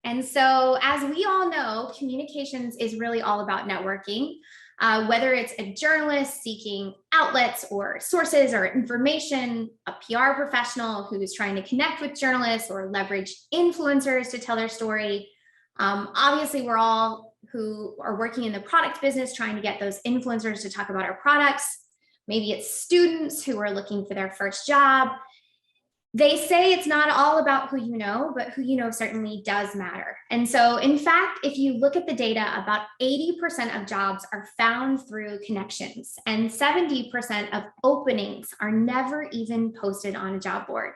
And so, as we all know, communications is really all about networking. Whether it's a journalist seeking outlets or sources or information, a PR professional who's trying to connect with journalists or leverage influencers to tell their story. Obviously, we're all who are working in the product business trying to get those influencers to talk about our products. Maybe it's students who are looking for their first job. They say it's not all about who you know, but who you know certainly does matter. And so, in fact, if you look at the data, about 80% of jobs are found through connections, and 70% of openings are never even posted on a job board.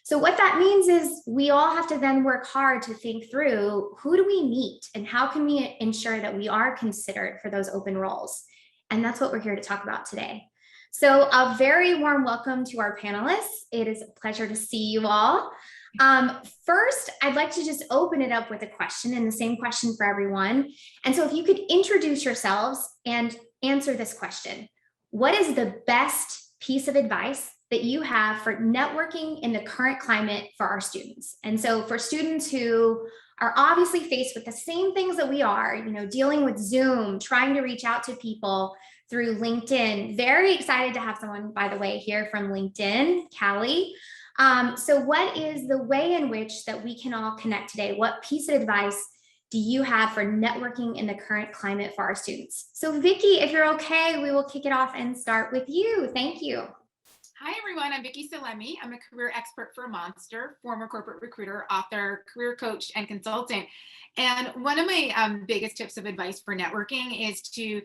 So what that means is we all have to then work hard to think through, who do we meet and how can we ensure that we are considered for those open roles? And that's what we're here to talk about today. So a very warm welcome to our panelists. It is a pleasure to see you all. First, I'd like to just open it up with a question, and the same question for everyone. And so if you could introduce yourselves and answer this question: what is the best piece of advice that you have for networking in the current climate for our students? And so for students who are obviously faced with the same things that we are, dealing with Zoom, trying to reach out to people through LinkedIn. Very excited to have someone, by the way, here from LinkedIn, Callie. So what is the way in which that we can all connect today? What piece of advice do you have for networking in the current climate for our students? So Vicki, if you're okay, we will kick it off and start with you. Thank you. Hi, everyone. I'm Vicki Salemmi. I'm a career expert for Monster, former corporate recruiter, author, career coach, and consultant. And one of my biggest tips of advice for networking is to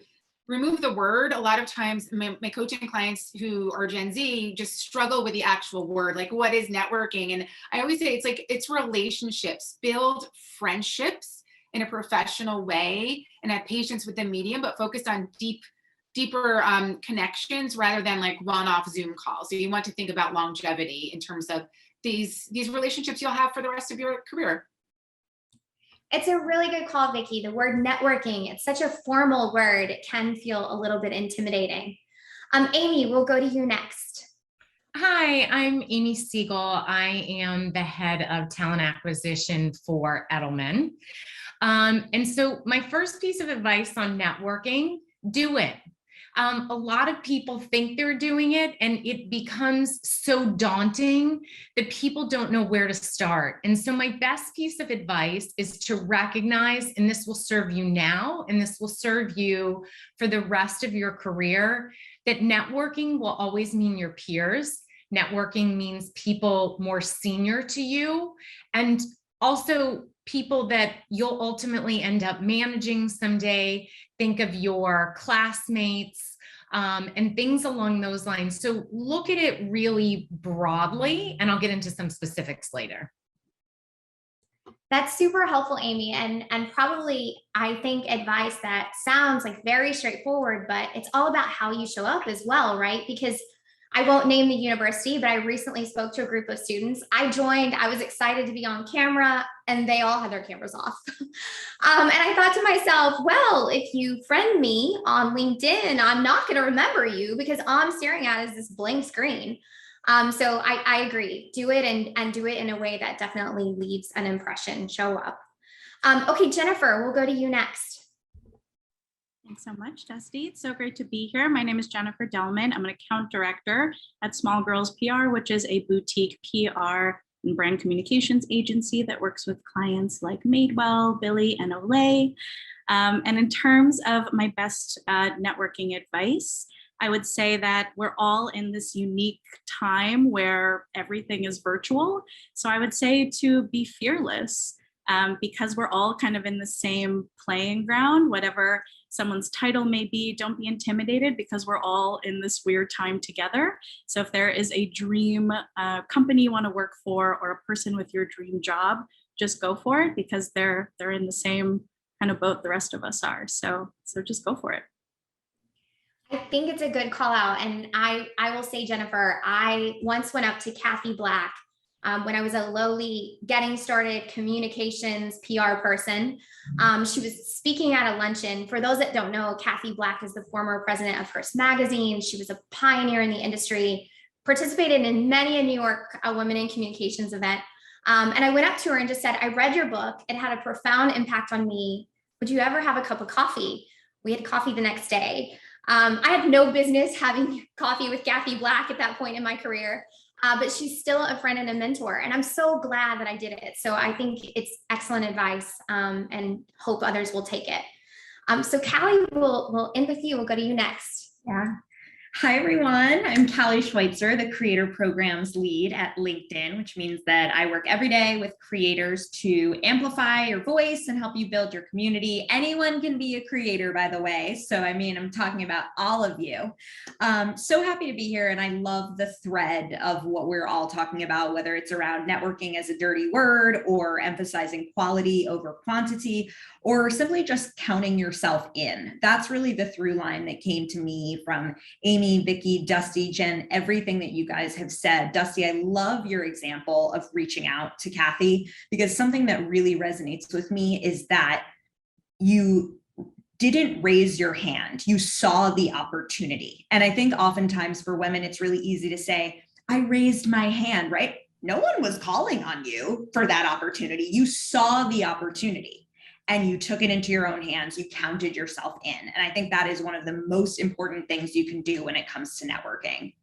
remove the word. A lot of times my coaching clients who are Gen Z just struggle with the actual word, like what is networking? And I always say it's relationships. Build friendships in a professional way and have patience with the medium, but focus on deeper connections rather than like one-off Zoom calls. So you want to think about longevity in terms of these relationships you'll have for the rest of your career. It's a really good call, Vicki. The word networking, it's such a formal word. It can feel a little bit intimidating. Amy, we'll go to you next. Hi, I'm Amy Siegel. I am the head of talent acquisition for Edelman. And so my first piece of advice on networking: do it. A lot of people think they're doing it, and it becomes so daunting that people don't know where to start. And so my best piece of advice is to recognize, and this will serve you now, and this will serve you for the rest of your career, that networking will always mean your peers. Networking means people more senior to you, and also people that you'll ultimately end up managing someday. Think of your classmates and things along those lines. So look at it really broadly, and I'll get into some specifics later. That's super helpful, Amy, and probably, I think, advice that sounds like very straightforward, but it's all about how you show up as well, right? Because I won't name the university, but I recently spoke to a group of students. I was excited to be on camera, and they all had their cameras off. And I thought to myself, well, if you friend me on LinkedIn, I'm not going to remember you because all I'm staring at is this blank screen. So I agree. Do it and do it in a way that definitely leaves an impression. Show up. Okay, Jennifer, we'll go to you next. Thanks so much, Dusty. It's so great to be here. My name is Jennifer Delman. I'm an account director at Small Girls PR, which is a boutique PR and brand communications agency that works with clients like Madewell, Billy, and Olay. And in terms of my best networking advice, I would say that we're all in this unique time where everything is virtual. So I would say to be fearless, because we're all kind of in the same playing ground, whatever someone's title may be. Don't be intimidated because we're all in this weird time together. So if there is a dream company you want to work for, or a person with your dream job, just go for it because they're in the same kind of boat the rest of us are. So just go for it. I think it's a good call out. And I will say, Jennifer, I once went up to Kathy Black when I was a lowly getting started communications PR person. She was speaking at a luncheon. For those that don't know, Kathy Black is the former president of Hearst Magazine. She was a pioneer in the industry, participated in many a New York Women in Communications event. And I went up to her and just said, I read your book. It had a profound impact on me. Would you ever have a cup of coffee? We had coffee the next day. I had no business having coffee with Kathy Black at that point in my career, but she's still a friend and a mentor. And I'm so glad that I did it. So I think it's excellent advice, and hope others will take it. So Callie, we'll end with you. We'll go to you next. Yeah. Hi, everyone. I'm Callie Schweitzer, the Creator Programs Lead at LinkedIn, which means that I work every day with creators to amplify your voice and help you build your community. Anyone can be a creator, by the way. So, I mean, I'm talking about all of you. So happy to be here. And I love the thread of what we're all talking about, whether it's around networking as a dirty word or emphasizing quality over quantity, or simply just counting yourself in. That's really the through line that came to me from Amy, Vicki, Dusty, Jen, everything that you guys have said. Dusty, I love your example of reaching out to Kathy, because something that really resonates with me is that you didn't raise your hand, you saw the opportunity. And I think oftentimes for women, it's really easy to say, I raised my hand, right? No one was calling on you for that opportunity. You saw the opportunity and you took it into your own hands. You counted yourself in. And I think that is one of the most important things you can do when it comes to networking.